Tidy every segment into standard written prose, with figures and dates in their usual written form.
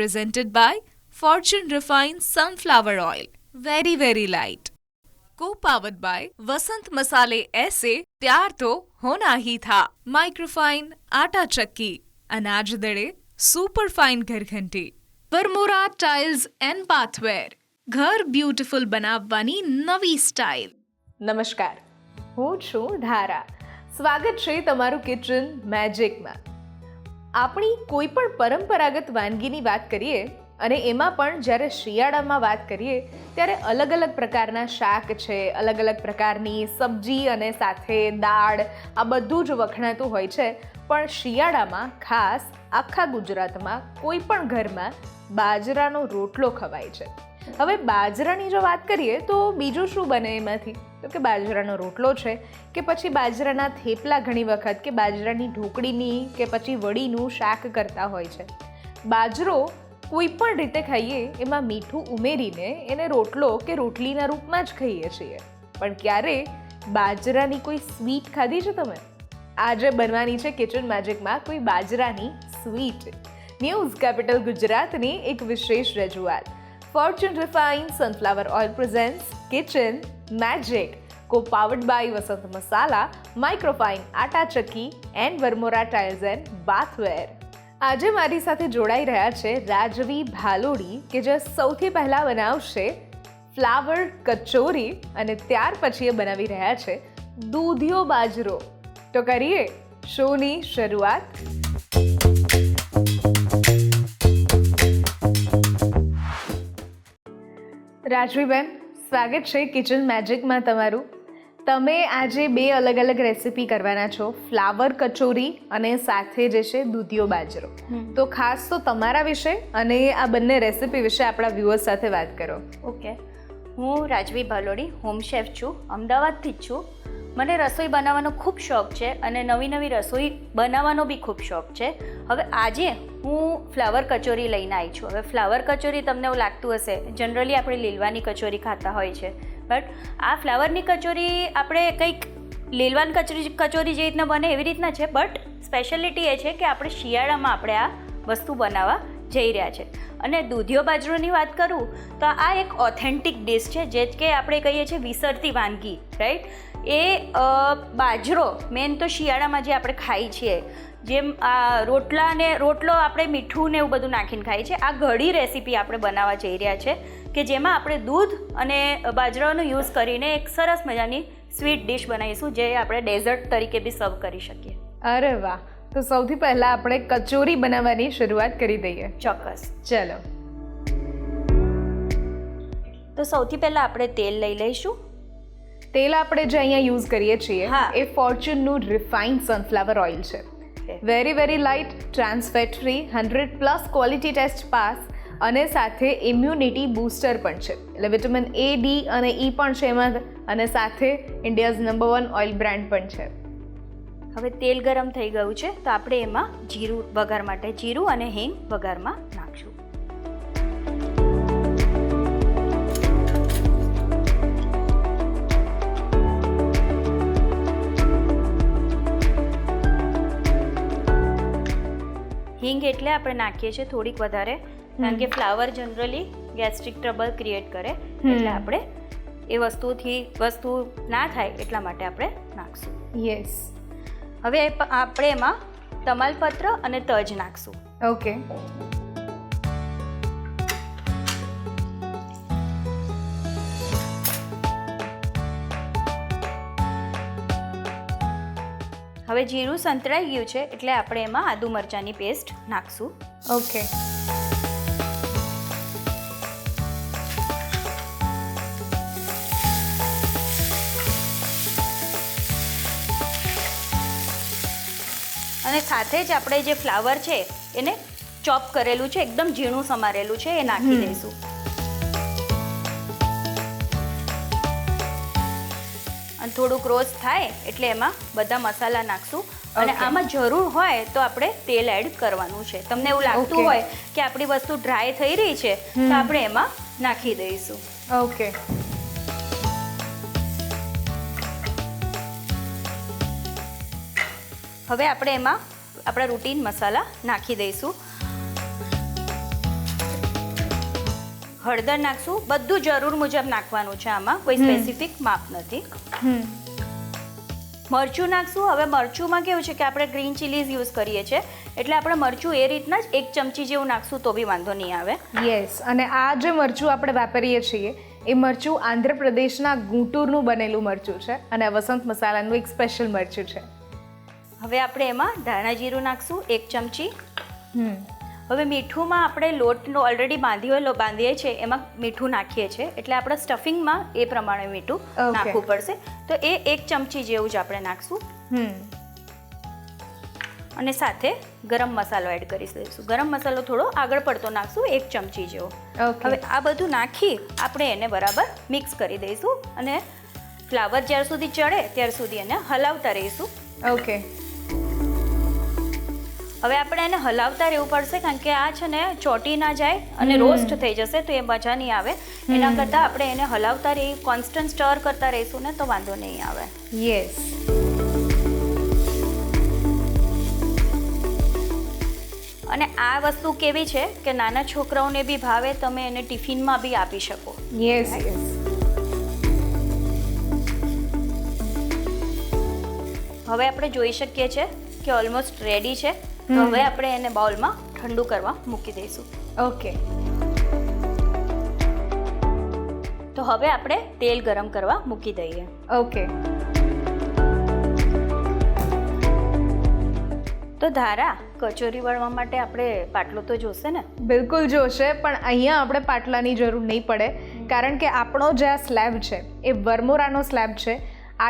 presented by Fortune Refined Sunflower Oil. Very, very light. Co-powered by Vasant Masale ऐसे प्यार तो होना ही था. Microfine आटा चक्की, अनाज दड़े सुपर फाइन ઘરઘંટી. વરમોરા ટાઇલ્સ એન્ડ બાથવેર, ઘર બ્યુટીફુલ બનાવવાની નવી સ્ટાઇલ. નમસ્કાર, હું છું ધારા. સ્વાગત છે તમારું કિચન મેજિકમાં. આપણી કોઈ પણ પરંપરાગત વાનગીની વાત કરીએ અને એમાં પણ જ્યારે શિયાળામાં વાત કરીએ ત્યારે અલગ અલગ પ્રકારના શાક છે, અલગ અલગ પ્રકારની સબ્જી અને સાથે દાળ, આ બધું જ વખણાતું હોય છે. પણ શિયાળામાં ખાસ આખા ગુજરાતમાં કોઈ પણ ઘરમાં બાજરાનો રોટલો ખવાય છે. હવે બાજરાની જો વાત કરીએ તો બીજું શું બને એમાંથી? તો કે બાજરાનો રોટલો છે કે પછી બાજરાના થેપલા, ઘણી વખત કે બાજરાની ઢોકળીની કે પછી વડીનું શાક કરતા હોય છે. બાજરો કોઈ પણ રીતે ખાઈએ એમાં મીઠું ઉમેરીને એને રોટલો કે રોટલીના રૂપમાં જ ખાઈએ છીએ. પણ ક્યારે બાજરાની કોઈ સ્વીટ ખાધી છે તમે? આજે બનવાની છે કિચન મેજિકમાં કોઈ બાજરાની સ્વીટ. ન્યૂઝ કેપિટલ ગુજરાતની એક વિશેષ રજૂઆત. Fortune refined sunflower oil presents kitchen magic, co-powered by Vasant masala, microfine atta chakki and Varmora tiles and bathware. આજે મારી સાથે જોડાઈ રહ્યા છે રાજવી ભાલોડી, કે જે સૌથી પહેલાં બનાવશે ફ્લાવર કચોરી અને ત્યાર પછી એ બનાવી રહ્યા છે દૂધિયો બાજરો. તો કરીએ શોની શરૂઆત. રાજવીબેન, સ્વાગત છે કિચન મેજિકમાં તમારું. તમે આજે બે અલગ અલગ રેસીપી કરવાના છો, ફ્લાવર કચોરી અને સાથે જે છે દૂધિયો બાજરો. તો ખાસ તો તમારા વિશે અને આ બંને રેસીપી વિશે આપણા વ્યુઅર્સ સાથે વાત કરો. ઓકે, હું રાજવી ભાલોડી, હોમ શેફ છું, અમદાવાદથી જ છું. મને રસોઈ બનાવવાનો ખૂબ શોખ છે અને નવી નવી રસોઈ બનાવવાનો બી ખૂબ શોખ છે. હવે આજે હું ફ્લાવર કચોરી લઈને આવી છું. હવે ફ્લાવર કચોરી તમને એવું લાગતું હશે, જનરલી આપણે લીલવાની કચોરી ખાતા હોય છે, બટ આ ફ્લાવરની કચોરી આપણે કંઈક લીલવાન કચોરી જે રીતના બને એવી રીતના છે, બટ સ્પેશિયાલિટી એ છે કે આપણે શિયાળામાં આપણે આ વસ્તુ બનાવવા જઈ રહ્યા છે. અને દૂધિયો બાજરોની વાત કરું તો આ એક ઓથેન્ટિક ડિશ છે, જે કે આપણે કહીએ છીએ વિસરતી વાનગી, રાઈટ? એ બાજરો મેન તો શિયાળામાં જે આપણે ખાઈએ છીએ, જેમ આ રોટલો આપણે મીઠું ને એવું બધું નાખીને ખાઈએ છીએ, આ ઘડી રેસીપી આપણે બનાવવા જઈ રહ્યા છે કે જેમાં આપણે દૂધ અને બાજરાનો યુઝ કરીને એક સરસ મજાની સ્વીટ ડિશ બનાવીશું, જે આપણે ડેઝર્ટ તરીકે બી સર્વ કરી શકીએ. અરે વાહ! તો સૌથી પહેલાં આપણે કચોરી બનાવવાની શરૂઆત કરી દઈએ. ચોક્કસ, ચલો. તો સૌથી પહેલાં આપણે તેલ લઈ લઈશું. તેલ આપણે જે અહીંયા યુઝ કરીએ છીએ એ ફોર્ચ્યુનનું રિફાઇન્ડ સનફ્લાવર ઓઇલ છે. Very very light, trans fat free, 100+ quality test pass અને સાથે ઇમ્યુનિટી બૂસ્ટર પણ છે. એટલે વિટામિન A, D અને E પણ છે એમાં, અને સાથે ઇન્ડિયાઝ નંબર 1 ઓઇલ બ્રાન્ડ પણ છે. હવે તેલ ગરમ થઈ ગયું છે તો આપણે એમાં જીરું વઘાર માટે જીરું અને હિંગ વઘારમાં નાખશું. હિંગ એટલે આપણે નાખીએ છીએ થોડીક વધારે, કારણ કે flower generally gastric trouble create કરે, એટલે આપણે એ વસ્તુ ના થાય એટલા માટે આપણે નાખશું. યસ. હવે આપણે એમાં તમાલપત્ર અને તજ નાખશું. ઓકે. હવે જીરું સંતળાઈ ગયું છે એટલે આપણે એમાં આદુ મરચાંની પેસ્ટ નાખશું. ઓકે. અને સાથે જ આપણે જે ફ્લાવર છે એને ચોપ કરેલું છે, એકદમ ઝીણું સમારેલું છે, એ નાખી દઈશું. અને થોડુંક રોસ્ટ થાય એટલે એમાં બધા મસાલા નાખશું. અને આમાં જરૂર હોય તો આપણે તેલ એડ કરવાનું છે. તમને એવું લાગતું હોય કે આપણી વસ્તુ ડ્રાય થઈ રહી છે તો આપણે એમાં નાખી દઈશું. ઓકે. હવે આપણે એમાં આપણા રૂટીન મસાલા નાખી દઈશું. હળદર નાખશું. બધું જરૂર મુજબ નાખવાનું છે, આમાં કોઈ સ્પેસિફિક માપ નથી. મરચું નાખશું. હવે મરચુંમાં કેવું છે કે આપણે ગ્રીન ચીલીઝ યુઝ કરીએ છીએ, એટલે આપણે મરચું એ રીતના જ 1 ચમચી જેવું નાખશું તો બી વાંધો નહીં આવે. યસ, અને આ જે મરચું આપણે વાપરીએ છીએ એ મરચું આંધ્રપ્રદેશના ગુંટૂરનું બનેલું મરચું છે અને આ વસંત મસાલાનું એક સ્પેશિયલ મરચું છે. હવે આપણે એમાં ધાણા જીરું નાખશું 1 ચમચી. હવે મીઠુંમાં આપણે લોટનો ઓલરેડી બાંધીએ છીએ એમાં મીઠું નાખીએ છીએ, એટલે આપણે સ્ટફિંગમાં એ પ્રમાણે મીઠું નાખવું પડશે. તો એ 1 ચમચી જેવું જ આપણે નાખશું. અને સાથે ગરમ મસાલો એડ કરી દઈશું. ગરમ મસાલો થોડો આગળ પડતો નાખશું, 1 ચમચી જેવો. હવે આ બધું નાખી આપણે એને બરાબર મિક્સ કરી દઈશું અને ફ્લાવર જ્યાર સુધી ચડે ત્યાર સુધી એને હલાવતા રહીશું. ઓકે. હવે આપણે એને હલાવતા રહેવું પડશે, કારણ કે આ છે ને ચોટી ના જાય અને રોસ્ટ થઈ જશે તો એ મજા નહીં આવે. એના કરતાં આપણે એને હલાવતા રહીએ, કોન્સ્ટન્ટ સ્ટર કરતા રહીશું ને તો વાંધો નહીં આવે. યસ. અને આ વસ્તુ કેવી છે કે નાના છોકરાઓને બી ભાવે, તમે એને ટિફિનમાં બી આપી શકો. Yes yes. હવે આપણે જોઈ શકીએ છીએ કે ઓલમોસ્ટ રેડી છે. તો હવે આપણે એને બાઉલમાં ઠંડુ કરવા મૂકી દઈશું. ઓકે. તો હવે આપણે તેલ ગરમ કરવા મૂકી દઈએ. ઓકે. તો ધારા, કચોરી વળવા માટે આપણે પાટલો તો જોશે ને? બિલકુલ જોશે, પણ અહીંયા આપણે પાટલાની જરૂર નહીં પડે, કારણ કે આપણો જે આ સ્લેબ છે એ વર્મોરાનો સ્લેબ છે.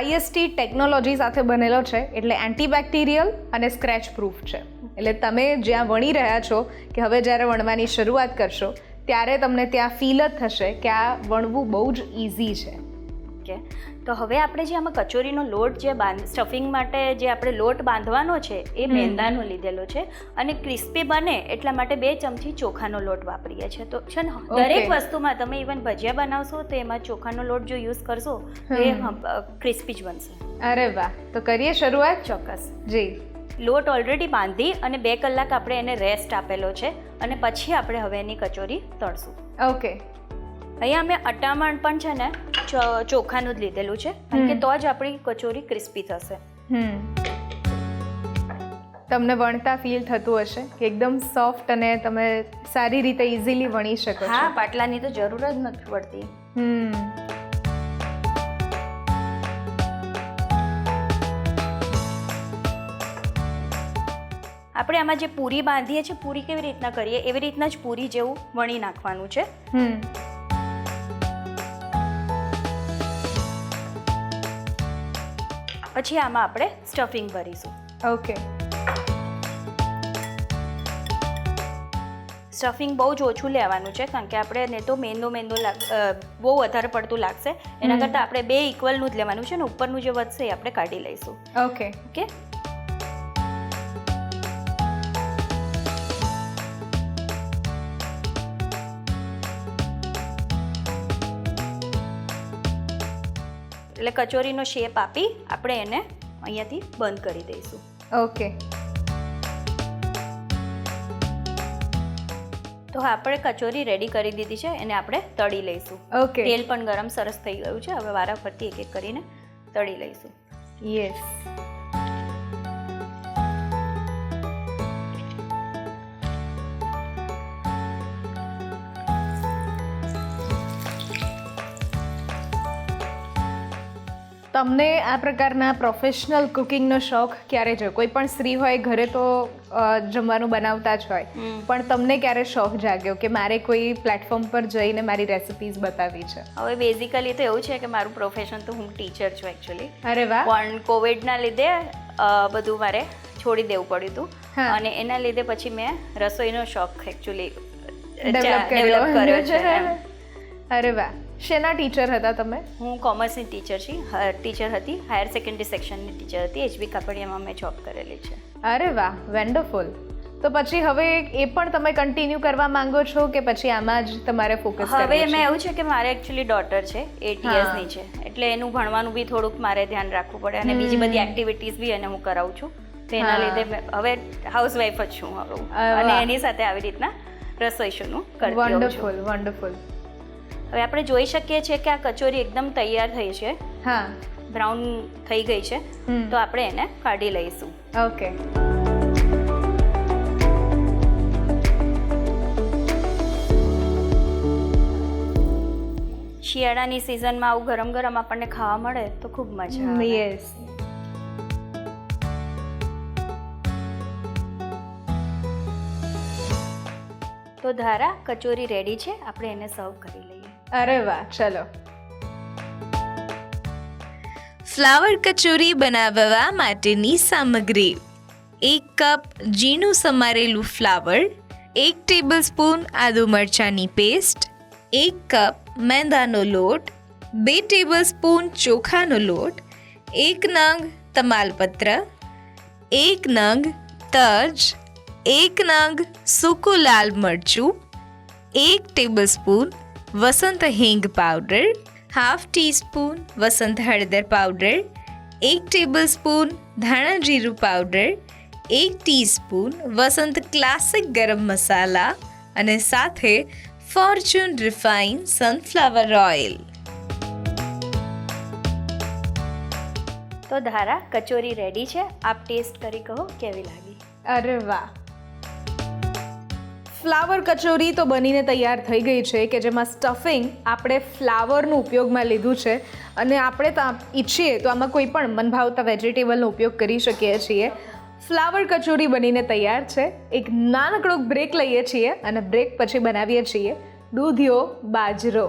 IST ટેકનોલોજી સાથે બનેલો છે, એટલે એન્ટીબેક્ટેરિયલ અને સ્ક્રેચ પ્રૂફ છે. એટલે તમે જ્યાં વણી રહ્યા છો કે હવે જ્યારે વણવાની શરૂઆત કરશો ત્યારે તમને ત્યાં ફીલ જ થશે કે આ વણવું બહુ જ ઇઝી છે. ઓકે. તો હવે આપણે જે આમાં કચોરીનો લોટ જે સ્ટફિંગ માટે જે આપણે લોટ બાંધવાનો છે એ મેંદાનો લીધેલો છે, અને ક્રિસ્પી બને એટલા માટે 2 ચમચી ચોખાનો લોટ વાપરીએ છીએ. તો છે ને દરેક વસ્તુમાં તમે ઇવન ભજીયા બનાવશો તો એમાં ચોખાનો લોટ જો યુઝ કરશો તો એ ક્રિસ્પી જ બનશે. અરે વાહ. તો કરીએ શરૂઆત? ચોક્કસ. જી. લોટ ઓલરેડી બાંધી અને 2 કલાક આપણે એને રેસ્ટ આપેલો છે, અને પછી આપણે હવે એની કચોરી તળશું. ઓકે. અહીંયા અમે અટામણ પણ છે ને ચોખાનું જ લીધેલું છે, કારણ કે તો જ આપણી કચોરી ક્રિસ્પી થશે. તમને વણતા ફીલ થતું હશે કે એકદમ સોફ્ટ અને તમે સારી રીતે ઇઝીલી વણી શકો છો. હા, પાટલાની તો જરૂર જ નથી પડતી. આપણે આમાં જે પૂરી બાંધીએ છીએ, પૂરી કેવી રીતના કરીએ એવી રીતના જ પૂરી જેવું વણી નાખવાનું છે. પછી આમાં આપણે સ્ટફિંગ ભરીશું. ઓકે. સ્ટફિંગ બહુ જ ઓછું લેવાનું છે, કારણ કે આપણે ને તો મેંદો બહુ વધારે પડતું લાગશે. એના કરતાં આપણે 2 ઇક્વલનું જ લેવાનું છે, ને ઉપરનું જે વધશે એ આપણે કાઢી લઈશું. ઓકે. ઓકે. એટલે કચોરીનો શેપ આપી આપણે એને અહીંયાથી બંધ કરી દઈશું. ઓકે. તો આપણે કચોરી રેડી કરી દીધી છે, એને આપણે તળી લઈશું. ઓકે. તેલ પણ ગરમ સરસ થઈ ગયું છે. હવે વારા ફરતી એક એક કરીને તળી લઈશું. યસ. તમને આ પ્રકારના પ્રોફેશનલ કુકિંગનો શોખ ક્યારે છે? કોઈ પણ સ્ત્રી હોય ઘરે તો જમવાનું બનાવતા જ હોય, પણ તમને ક્યારે શોખ જાગ્યો કે મારે કોઈ પ્લેટફોર્મ પર જઈને મારી રેસિપીઝ બતાવી છે? હવે બેઝિકલી તો એવું છે કે મારું પ્રોફેશન તો હું ટીચર છું એકચ્યુઅલી. અરે વાહ. પણ કોવિડના લીધે બધું મારે છોડી દેવું પડ્યું હતું, અને એના લીધે પછી મેં રસોઈનો શોખ એકચ્યુઅલી ડેવલપ કર્યો છે. અરે વાહ. શેના ટીચર હતા તમે? હું કોમર્સની ટીચર હતી. હાયર સેકન્ડરી સેક્શનની ટીચર હતી. HB કાપડિયામાં મેં જોબ કરેલી છે. અરે વાહ, વન્ડરફુલ. તો પછી હવે એ પણ તમે કન્ટિન્યુ કરવા માંગો છો કે પછી આમાં જ તમારે ફોકસ કરવું છે? હવે એમાં એવું છે કે મારે એકચ્યુઅલી ડોટર છે, 8 યર્સની છે, એટલે એનું ભણવાનું બી થોડુંક મારે ધ્યાન રાખવું પડે, અને બીજી બધી એક્ટિવિટીઝ બી એને હું કરાવું છું. તો એના લીધે હવે હાઉસવાઈફ જ છું હવે, અને એની સાથે આવી રીતના રસોઈ શોનું કરતી હોઉં છું. વન્ડરફુલ. હવે આપણે જોઈ શકીએ છીએ કે આ કચોરી એકદમ તૈયાર થઈ છે, હા, બ્રાઉન થઈ ગઈ છે. તો આપણે એને કાઢી લઈશું. ઓકે. શિયાળાની સિઝનમાં આવું ગરમ ગરમ આપણને ખાવા મળે તો ખૂબ મજા આવે. યસ. તો ધારા, કચોરી રેડી છે, આપણે એને સર્વ કરી લઈએ. અરે વાહ, ચલો. ફ્લાવર કચોરી બનાવવા માટેની સામગ્રી: 1 કપ ઝીણું સમારેલું ફ્લાવર, 1 ટેબલસ્પૂન આદુ મરચાંની પેસ્ટ, 1 કપ મેંદાનો લોટ, 2 ટેબલસ્પૂન ચોખાનો લોટ, 1 નંગ તમાલપત્ર, 1 નંગ તજ, 1 નંગ સૂકું લાલ મરચું, 1 ટેબલસ્પૂન વસંત હિંગ પાવડર, હાફ ટીસ્પૂન વસંત હળદર પાવડર, 1 ટેબલસ્પૂન ધાણા જીરું પાવડર, 1 ટીસ્પૂન વસંત ક્લાસિક ગરમ મસાલા અને સાથે ફોર્ચ્યુન રિફાઇન સનફ્લાવર ઓઇલ. તો ધારા, કચોરી રેડી છે. આપ ટેસ્ટ કરી કહો કેવી લાગી. અરે વાહ, ફ્લાવર કચોરી તો બનીને તૈયાર થઈ ગઈ છે, કે જેમાં સ્ટફિંગ આપણે ફ્લાવરનું ઉપયોગમાં લીધું છે અને આપણે તો ઈચ્છીએ તો આમાં કોઈ પણ મન ભાવતા વેજીટેબલનો ઉપયોગ કરી શકીએ છીએ. ફ્લાવર કચોરી બનીને તૈયાર છે. એક નાનકડો બ્રેક લઈએ છીએ અને બ્રેક પછી બનાવીએ છીએ દૂધિયો બાજરો.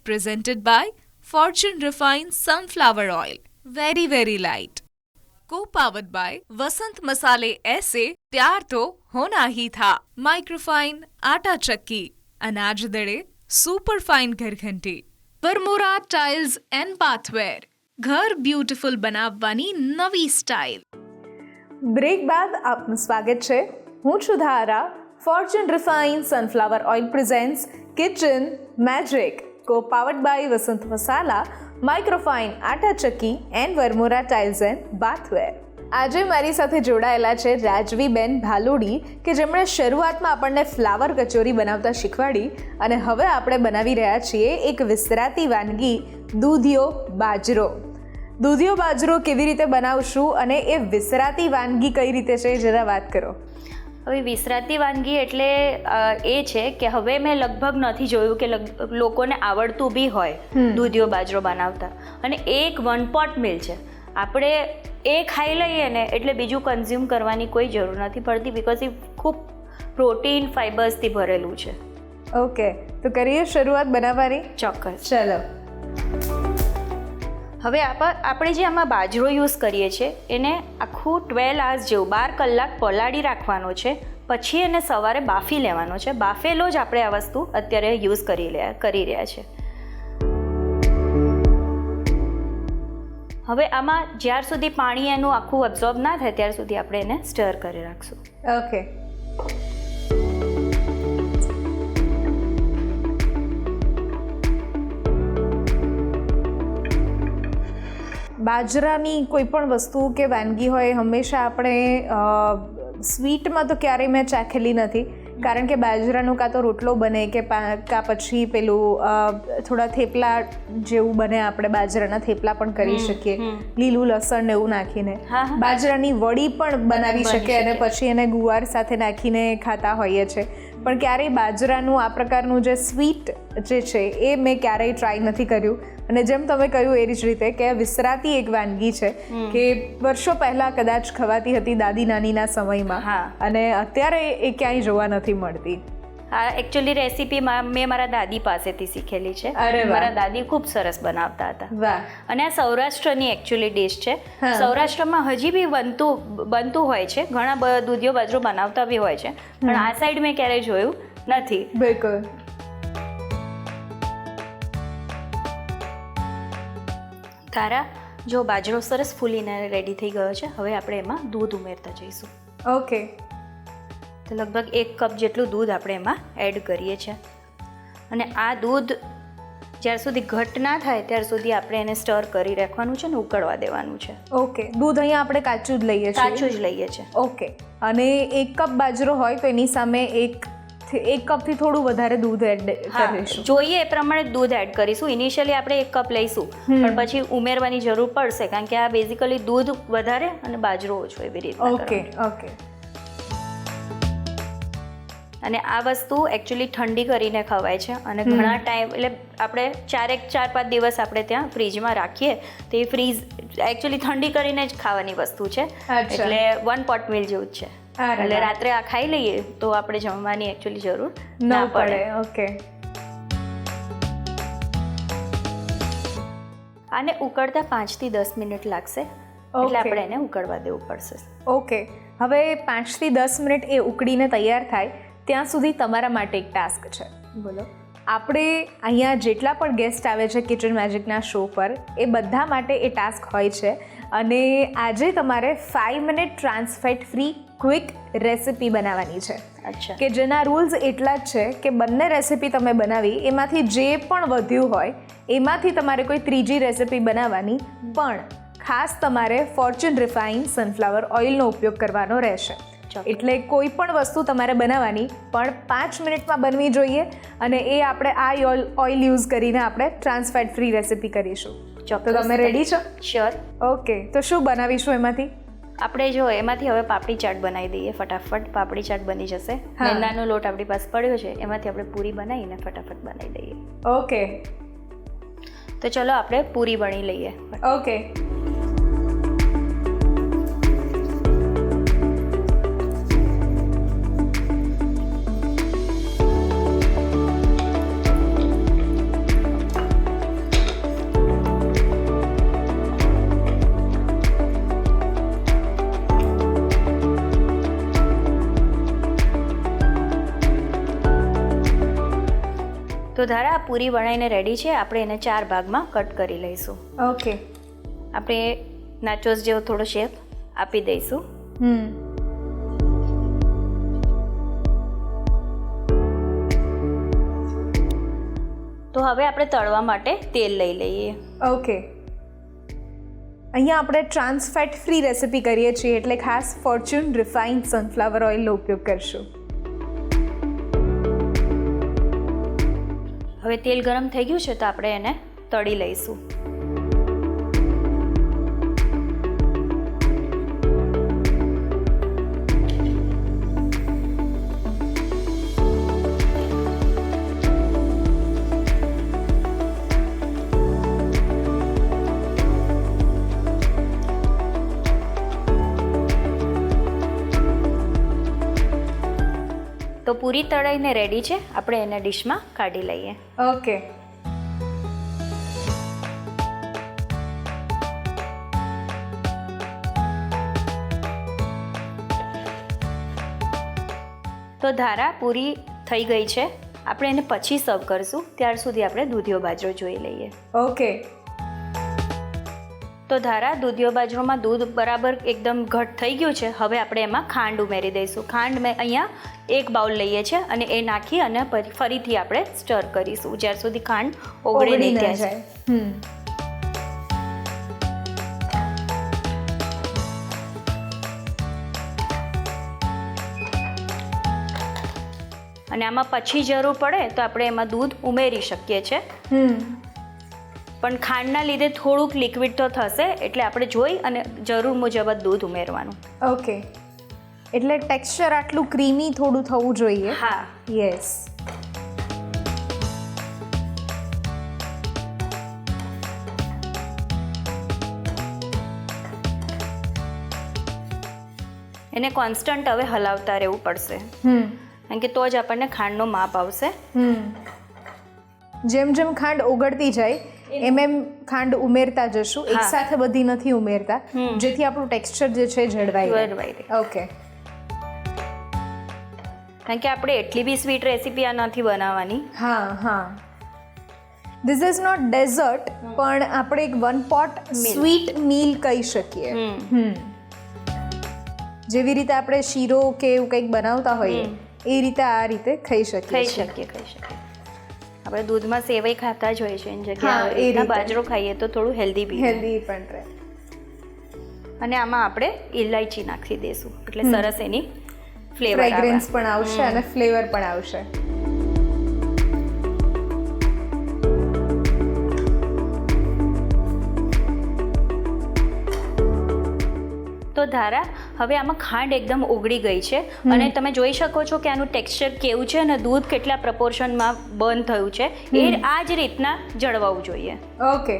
Presented by Fortune Refined Sunflower Oil. Very, very light. Co-powered by Vasant Masale ऐसे प्यार तो होना ही था. Microfine आटा चक्की, अनाज दड़े सुपर फाइन घर घंटी, वर्मोरा टाइल्स एंड बाथवेर, घर ब्यूटीफुल બનાવવાની નવી સ્ટાઇલ. બ્રેક બાદ આપનું સ્વાગત છે. હું છું Dhara. Fortune refine sunflower oil presents kitchen magic, co-powered by Vasant masala, microfine atta chakki and Varmora tiles and bathware. આજે મારી સાથે જોડાયેલા છે રાજવીબેન ભાલોડી, કે જેમણે શરૂઆતમાં આપણને ફ્લાવર કચોરી બનાવતા શીખવાડી અને હવે આપણે બનાવી રહ્યા છીએ એક વિસરાતી વાનગી દૂધિયો બાજરો. દૂધિયો બાજરો કેવી રીતે બનાવશું અને એ વિસરાતી વાનગી કઈ રીતે છે, જરા વાત કરો. હવે વિસરાતી વાનગી એટલે એ છે કે હવે મેં લગભગ નથી જોયું કે લોકોને આવડતું બી હોય દૂધિયો બાજરો બનાવતા. અને એક 1 પોટ મિલ છે. આપણે એ ખાઈ લઈએ ને એટલે બીજું કન્ઝ્યુમ કરવાની કોઈ જરૂર નથી પડતી, બિકોઝ એ ખૂબ પ્રોટીન ફાઇબર્સથી ભરેલું છે. ઓકે, તો કરીએ શરૂઆત બનાવવાની. ચોક્કસ, ચલો. હવે આપણે જે આમાં બાજરો યુઝ કરીએ છીએ એને આખું 12 hours જેવું 12 કલાક પલાળી રાખવાનો છે. પછી એને સવારે બાફી લેવાનો છે. બાફેલો જ આપણે આ વસ્તુ અત્યારે યુઝ કરી રહ્યા છે. હવે આમાં જ્યાર સુધી પાણી એનું આખું એબ્ઝોર્બ ના થાય ત્યાર સુધી આપણે એને સ્ટર કરી રાખશું. ઓકે. બાજરાની કોઈ પણ વસ્તુ કે વાનગી હોય, હંમેશા આપણે સ્વીટમાં તો ક્યારેય મેં ચાખેલી નથી, કારણ કે બાજરાનો કાં તો રોટલો બને કે પછી પેલું થોડા થેપલા જેવું બને. આપણે બાજરાના થેપલા પણ કરી શકીએ, લીલું લસણ ને એવું નાખીને. બાજરાની વડી પણ બનાવી શકીએ અને પછી એને ગુવાર સાથે નાખીને ખાતા હોઈએ છીએ. પણ ક્યારેય બાજરાનું આ પ્રકારનું જે સ્વીટ જે છે એ મેં ક્યારેય ટ્રાય નથી કર્યું. અને જેમ તમે કહ્યું એ જ રીતે કે વિસરાતી એક વાનગી છે કે વર્ષો પહેલા કદાચ ખવાતી હતી દાદી નાનીના સમયમાં, અને અત્યારે એ ક્યાંય જોવા નથી મળતી. હા, એકચ્યુઅલી રેસીપી મેં મારા દાદી પાસેથી શીખેલી છે. મારા દાદી ખૂબ સરસ બનાવતા હતા. વાહ. અને આ સૌરાષ્ટ્રની એકચ્યુઅલી ડિશ છે. સૌરાષ્ટ્રમાં હજી બી બનતું હોય છે, ઘણા દૂધિયો બાજરો બનાવતા બી હોય છે, પણ આ સાઈડ મેં ક્યારેય જોયું નથી. બિલકુલ. તારા, જો બાજરો સરસ ફૂલીને રેડી થઈ ગયો છે, હવે આપણે એમાં દૂધ ઉમેરતા જઈશું. ઓકે. તો લગભગ 1 કપ જેટલું દૂધ આપણે એમાં એડ કરીએ છીએ. અને આ દૂધ જ્યાર સુધી ઘટ ના થાય ત્યાર સુધી આપણે એને સ્ટર કરી રાખવાનું છે ને ઉકળવા દેવાનું છે. ઓકે, દૂધ અહીંયા આપણે કાચું જ લઈએ છીએ. કાચું જ લઈએ છીએ. ઓકે, અને 1 કપ બાજરો હોય તો એની સામે એક કપથી થોડું વધારે દૂધ એડ કરીશું. જોઈએ એ પ્રમાણે દૂધ એડ કરીશું. ઇનિશિયલી આપણે 1 કપ લઈશું, પણ પછી ઉમેરવાની જરૂર પડશે કારણ કે આ બેઝિકલી દૂધ વધારે અને બાજરો ઓછો એવી રીતે. ઓકે. અને આ વસ્તુ એકચ્યુઅલી ઠંડી કરીને ખવાય છે અને ઘણા ટાઈમ એટલે આપણે 4-5 દિવસ આપણે ત્યાં ફ્રીજમાં રાખીએ તો એ ફ્રીઝ એકચ્યુઅલી ઠંડી કરીને જ ખાવાની વસ્તુ છે. એટલે 1 પોટ મિલ જેવું જ છે. એટલે રાત્રે આ ખાઈ લઈએ તો આપણે જમવાની એકચ્યુઅલી જરૂર ના પડે. ઓકે. આને ઉકળતા 5 થી 10 મિનિટ લાગશે, એટલે આપણે એને ઉકળવા દેવું પડશે. ઓકે, હવે 5 થી 10 મિનિટ એ ઉકળીને તૈયાર થાય ત્યાં સુધી તમારા માટે એક ટાસ્ક છે. બોલો. આપણે અહીંયા જેટલા પણ ગેસ્ટ આવે છે કિચન મેજિકના શો પર એ બધા માટે એ ટાસ્ક હોય છે અને આજે તમારે 5 minute trans fat free quick recipe બનાવવાની છે. અચ્છા. કે જેના રૂલ્સ એટલા જ છે કે બંને રેસિપી તમે બનાવી એમાંથી જે પણ વધ્યું હોય એમાંથી તમારે કોઈ ત્રીજી રેસિપી બનાવવાની, પણ ખાસ તમારે ફોર્ચ્યુન રિફાઇન સનફ્લાવર ઓઇલનો ઉપયોગ કરવાનો રહેશે. એટલે કોઈ પણ વસ્તુ તમારે બનાવવાની પણ 5 મિનિટમાં બનવી જોઈએ અને એ આપણે આ ઓઇલ યુઝ કરીને આપણે ટ્રાન્સ ફેટ ફ્રી રેસિપી કરીશું. તો તમે રેડી છો? શ્યોર. ઓકે, તો શું બનાવીશું એમાંથી? આપણે જો એમાંથી હવે પાપડી ચાટ બનાવી દઈએ ફટાફટ. પાપડી ચાટ બની જશે. મેંદાનો લોટ આપણી પાસે પડ્યો છે, એમાંથી આપણે પૂરી બનાવીને ફટાફટ બનાવી દઈએ. ઓકે, તો ચલો આપણે પૂરી બની લઈએ. ઓકે. તો ધારા આ પૂરી બનાવીને રેડી છે. આપણે એને 4 ભાગમાં કટ કરી લઈશું. ઓકે. આપણે નાચોસ જેવો થોડો શેપ આપી દઈશું. તો હવે આપણે તળવા માટે તેલ લઈ લઈએ. ઓકે. અહીંયા આપણે ટ્રાન્સ ફેટ ફ્રી રેસિપી કરીએ છીએ એટલે ખાસ ફોર્ચ્યુન રિફાઇન્ડ સનફ્લાવર ઓઇલનો ઉપયોગ કરશું. હવે તેલ ગરમ થઈ ગયું છે તો આપણે એને તળી લઈશું. તો પૂરી તળાઈને રેડી છે. આપણે એને ડીશમાં કાઢી લઈએ. ઓકે. તો ધારા પૂરી થઈ ગઈ છે. આપણે એને પછી સર્વ કરીશું, ત્યાર સુધી આપણે દૂધિયો બાજરો જોઈ લઈએ. ઓકે. તો ધારા દૂધિયો બાજરોમાં દૂધ બરાબર એકદમ ઘટ થઈ ગયું છે. હવે આપણે એમાં ખાંડ ઉમેરી દઈશું. ખાંડ મેં અહીંયા 1 બાઉલ લઈએ છીએ અને એ નાખી અને ફરીથી આપણે સ્ટર કરીશું જ્યાર સુધી ખાંડ ઓગળી નહીં જાય. અને આમાં પછી જરૂર પડે તો આપણે એમાં દૂધ ઉમેરી શકીએ છીએ. પણ ખાંડના લીધે થોડુંક લિક્વિડ તો થશે, એટલે આપણે જોઈ અને જરૂર મુજબ જ દૂધ ઉમેરવાનું. ઓકે. એટલે ટેક્સચર આટલું ક્રીમી થોડું થવું જોઈએ. હા. યસ. એને કોન્સ્ટન્ટ હવે હલાવતા રહેવું પડશે, કારણ કે તો જ આપણને ખાંડનો માપ આવશે. જેમ જેમ ખાંડ ઓગળતી જાય એમ ખાંડ ઉમેરતા જશું. એક સાથે બધી નથી ઉમેરતા, જેથી આપણું ટેક્સચર જે છે જળવાઈ રહે. ઓકે. કારણ કે આપણે એટલી બી સ્વીટ રેસીપી આ નથી બનાવવાની. હા. ધીસ ઇઝ નોટ ડેઝર્ટ, પણ આપણે એક 1 પોટ સ્વીટ મીલ કહી શકીએ. જેવી રીતે આપણે શીરો કે એવું કંઈક બનાવતા હોઈએ એ રીતે આ રીતે ખાઈ શકીએ. આપણે દૂધમાં સેવઈ ખાતા જ હોય છે એની હા, જગ્યાએ એ રીતે. બાજરો ખાઈએ તો થોડું હેલ્ધી બી રહે. હેલ્ધી પણ રહે. અને આમાં આપણે ઇલાયચી નાખી દઈશું એટલે સરસ એની ફ્લેવર ફ્રેગ્રન્સ પણ આવશે અને ફ્લેવર પણ આવશે. તો ધારા હવે આમાં ખાંડ એકદમ ઓગળી ગઈ છે અને તમે જોઈ શકો છો કે આનું ટેક્સચર કેવું છે અને દૂધ કેટલા પ્રપોર્શનમાં બર્ન થયું છે એ આ જ રીતના જળવાવું જોઈએ. ઓકે.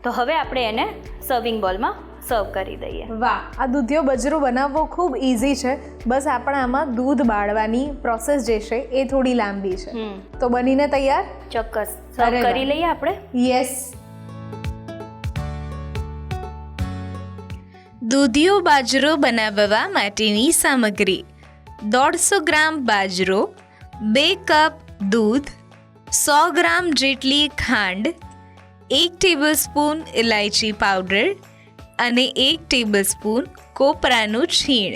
તો હવે આપણે એને સર્વિંગ બોલમાં સર્વ કરી દઈએ. વાહ, આ દૂધિયો બજરો બનાવવો ખૂબ ઇઝી છે. બસ આપણે આમાં દૂધ બાળવાની પ્રોસેસ જે છે એ થોડી લાંબી છે. તો બનીને તૈયાર. ચોક્કસ સર્વ કરી લઈએ આપણે. યસ. દૂધિયો બાજરો બનાવવા માટેની સામગ્રી: 150 ગ્રામ બાજરો, 2 કપ દૂધ, 100 ગ્રામ જેટલી ખાંડ, 1 ટેબલસ્પૂન ઇલાયચી પાવડર અને 1 ટેબલસ્પૂન કોપરાનું છીણ.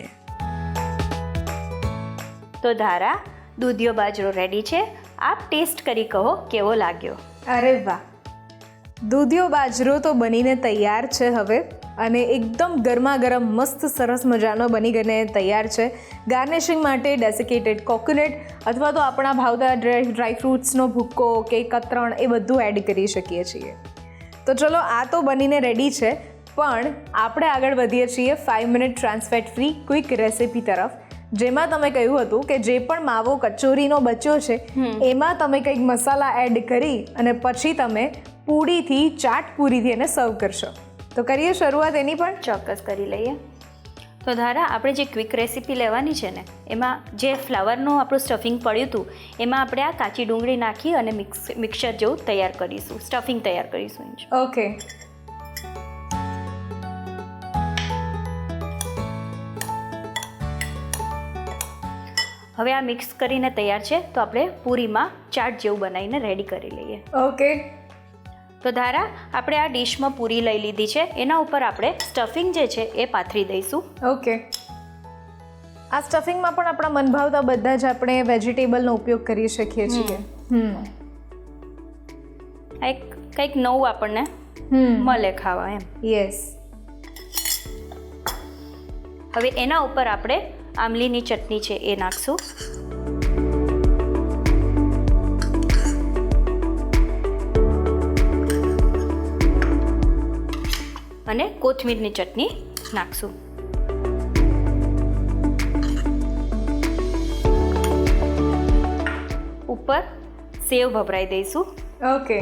તો ધારા દૂધિયો બાજરો રેડી છે. આપ ટેસ્ટ કરી કહો કેવો લાગ્યો. અરે વાહ, દૂધિયો બાજરો તો બનીને તૈયાર છે હવે અને એકદમ ગરમા ગરમ મસ્ત સરસ મજાનો બની ગઈને તૈયાર છે. ગાર્નિશિંગ માટે ડેસિકેટેડ કોકોનટ અથવા તો આપણા ભાવતા ડ્રાયફ્રૂટ્સનો ભૂક્કો કે કતરણ એ બધું એડ કરી શકીએ છીએ. તો ચલો, આ તો બનીને રેડી છે, પણ આપણે આગળ વધીએ છીએ 5 minute trans fat free quick recipe તરફ, જેમાં તમે કહ્યું હતું કે જે પણ માવો કચોરીનો બચ્યો છે એમાં તમે કંઈક મસાલા એડ કરી અને પછી તમે પૂરીથી ચાટ પૂરીથી એને સર્વ કરશો. તો કરીએ શરૂઆત એની પણ. ચોક્કસ કરી લઈએ. તો ધારા આપણે જે ક્વિક રેસીપી લેવાની છે ને એમાં જે ફ્લાવરનું આપણું સ્ટફિંગ પડ્યું હતું એમાં આપણે આ કાચી ડુંગળી નાખી અને મિક્સર જેવું તૈયાર કરીશું, સ્ટફિંગ તૈયાર કરીશું. ઓકે. હવે આ મિક્સ કરીને તૈયાર છે તો આપણે પૂરીમાં ચાટ જેવું બનાવીને રેડી કરી લઈએ. ઓકે. તો ધારા આપણે આ ડીશમાં પૂરી લઈ લીધી છે, એના ઉપર આપણે સ્ટફિંગ જે છે એ પાથરી દઈશું. ઓકે. આ સ્ટફિંગમાં પણ આપણા મનભાવતા બધા જ આપણે વેજીટેબલનો ઉપયોગ કરી શકીએ છીએ. આ એક કંઈક નવું આપણને મળે ખાવા એમ. યસ. હવે એના ઉપર આપણે આમલીની ચટણી છે એ નાખશું. અને કોથમીરની ચટણી નાખશું. ઉપર સેવ ભભરાઈ દઈશું. ઓકે.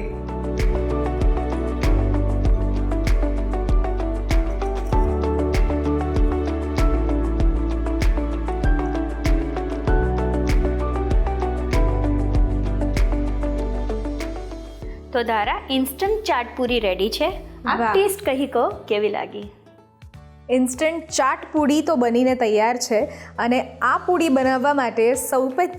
તો ધારા ઇન્સ્ટન્ટ ચાટ પૂરી રેડી છે. આપ વાહ. ટેસ્ટ કહી કહો કેવી લાગી. ઇન્સ્ટન્ટ ચાટ પૂડી તો બનીને તૈયાર છે અને આ પૂડી બનાવવા માટે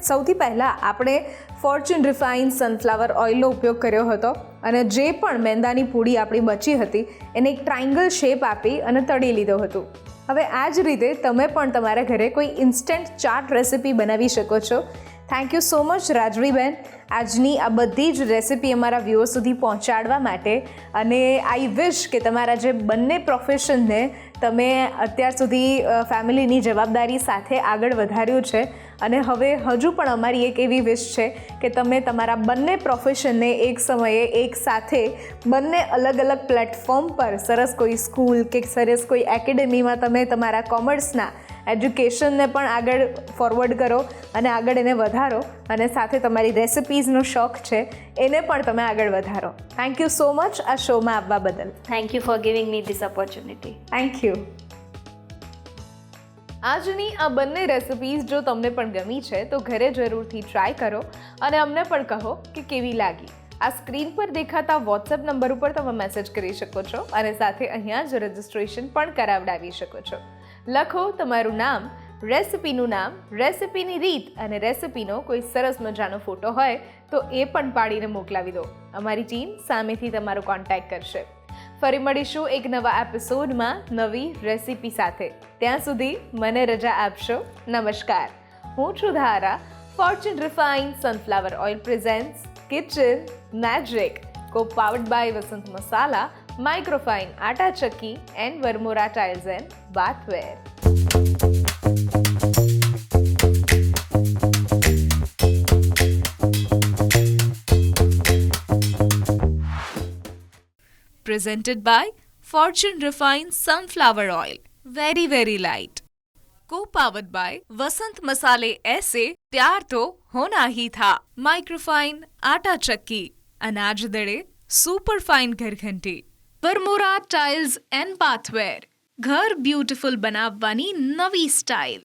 સૌથી પહેલાં આપણે ફોર્ચ્યુન રિફાઇન્ડ સનફ્લાવર ઓઇલનો ઉપયોગ કર્યો હતો અને જે પણ મેંદાની પૂડી આપણી બચી હતી એને એક ટ્રાયંગલ શેપ આપી અને તળી લીધો હતો. હવે આ જ રીતે તમે પણ તમારા ઘરે કોઈ ઇન્સ્ટન્ટ ચાટ રેસિપી બનાવી શકો છો. થેન્ક યુ સો મચ રાજવીબેન, આજની આ બધી જ રેસિપી અમારા વ્યૂઅર્સ સુધી પહોંચાડવા માટે. અને આઈ વિશ કે તમારા જે બંને પ્રોફેશનને તમે અત્યાર સુધી ફેમિલીની જવાબદારી સાથે આગળ વધાર્યું છે અને હવે હજુ પણ અમારી એક એવી વિશ છે કે તમે તમારા બંને પ્રોફેશનને એક સમયે એક સાથે બંને અલગ અલગ પ્લેટફોર્મ પર સરસ કોઈ સ્કૂલ કે સરસ કોઈ એકેડેમીમાં તમે તમારા કોમર્સના એજ્યુકેશનને પણ આગળ ફોરવર્ડ કરો અને આગળ એને વધારો અને સાથે તમારી રેસિપીઝનો શોખ છે એને પણ તમે આગળ વધારો. થેન્ક યુ સો મચ આ શોમાં આવવા બદલ. Thank you for giving me this opportunity. Thank you. આજની આ બંને રેસિપીઝ જો તમને પણ ગમી છે તો ઘરે જરૂરથી ટ્રાય કરો અને અમને પણ કહો કે કેવી લાગી. આ સ્ક્રીન પર દેખાતા વોટ્સએપ નંબર ઉપર તમે મેસેજ કરી શકો છો અને સાથે અહીંયા જ રજિસ્ટ્રેશન પણ કરાવડાવી શકો છો. લખો તમારું નામ, રેસિપીનું નામ, રેસિપીની રીત અને રેસિપીનો કોઈ સરસ મજાનો ફોટો હોય તો એ પણ પાડીને મોકલાવી દો. અમારી ટીમ સામેથી તમારો કોન્ટેક્ટ કરશે. ફરી મળીશું એક નવા એપિસોડમાં નવી રેસિપી સાથે. ત્યાં સુધી મને રજા આપશો. નમસ્કાર. હું છું ધારા Fortune Refined Sunflower Oil presents Kitchen Magic, co-powered by Vasant Masala, Microfine Atta Chakki and Varmora Tiles and Bathware. Presented by Fortune Refined Sunflower Oil, very very light. Co-powered by वसंत मसाले ऐसे प्यार तो होना ही था. माइक्रोफाइन आटा चक्की, अनाज दड़े super fine ઘરઘંટી. વરમોરા ટાઇલ્સ એન્ડ બાથવેર, ઘર બ્યુટીફુલ બનાવવાની નવી સ્ટાઇલ.